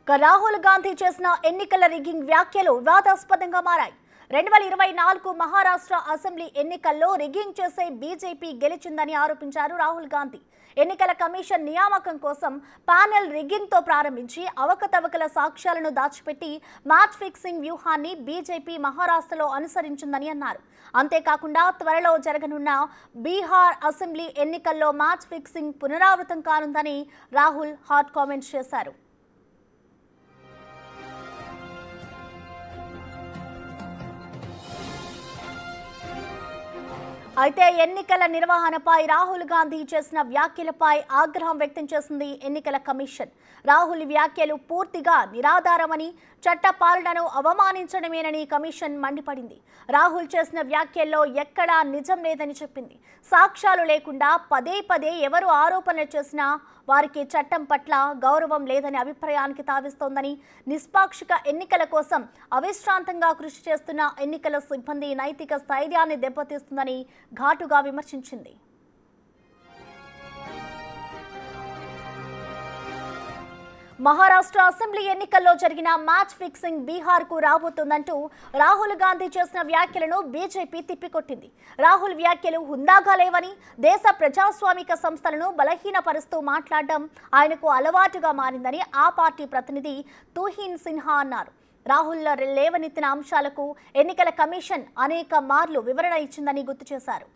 రాహుల్ గాంధీ చేసిన ఎన్నికల రిగ్గింగ్ వ్యాఖ్యలు వివాదాస్పదంగా మారాయి. 2024 మహారాష్ట్ర అసెంబ్లీ ఎన్నికల్లో రిగ్గింగ్ చేసే బీజేపీ గెలిచిందని ఆరోపించారు రాహుల్ గాంధీ. ఎన్నికల కమిషన్ నియామకం కోసం ప్యానెల్ రిగ్గింగ్తో ప్రారంభించి అవకతవకల సాక్ష్యాలను దాచిపెట్టి మ్యాచ్ ఫిక్సింగ్ వ్యూహాన్ని బీజేపీ మహారాష్ట్రలో అనుసరించిందని అన్నారు. అంతేకాకుండా త్వరలో జరగనున్న బీహార్ అసెంబ్లీ ఎన్నికల్లో మ్యాచ్ ఫిక్సింగ్ పునరావృతం కానుందని రాహుల్ హాట్ కామెంట్స్ చేశారు. అయితే ఎన్నికల నిర్వహణపై రాహుల్ గాంధీ చేసిన వ్యాఖ్యలపై ఆగ్రహం వ్యక్తం చేసింది ఎన్నికల కమిషన్. రాహుల్ వ్యాఖ్యలు పూర్తిగా నిరాధారమని, చట్టపాలనను అవమానించడమేనని కమిషన్ మండిపడింది. రాహుల్ చేసిన వ్యాఖ్యల్లో ఎక్కడా నిజం లేదని చెప్పింది. సాక్ష్యాలు లేకుండా పదే పదే ఎవరు ఆరోపణలు చేసినా వారికి చట్టం పట్ల గౌరవం లేదనే అభిప్రాయానికి తావిస్తోందని, నిష్పాక్షిక ఎన్నికల కోసం అవిశ్రాంతంగా కృషి చేస్తున్న ఎన్నికల సిబ్బంది నైతిక స్థైర్యాన్ని దెబ్బతీస్తుందని ఘాటుగా విమర్శించింది. మహారాష్ట్ర అసెంబ్లీ ఎన్నికల్లో జరిగిన మ్యాచ్ ఫిక్సింగ్ బీహార్కు రాబోతోందంటూ రాహుల్ గాంధీ చేసిన వ్యాఖ్యలను బీజేపీ తిప్పికొట్టింది. రాహుల్ వ్యాఖ్యలు హుందాగా లేవని, దేశ ప్రజాస్వామిక సంస్థలను బలహీనపరుస్తూ మాట్లాడడం ఆయనకు అలవాటుగా మారిందని ఆ పార్టీ ప్రతినిధి తుహిన్ సిన్హా అన్నారు. రాహుల్ లేవనెత్తిన అంశాలకు ఎన్నికల కమిషన్ అనేక మార్లు వివరణ ఇచ్చిందని గుర్తు చేశారు.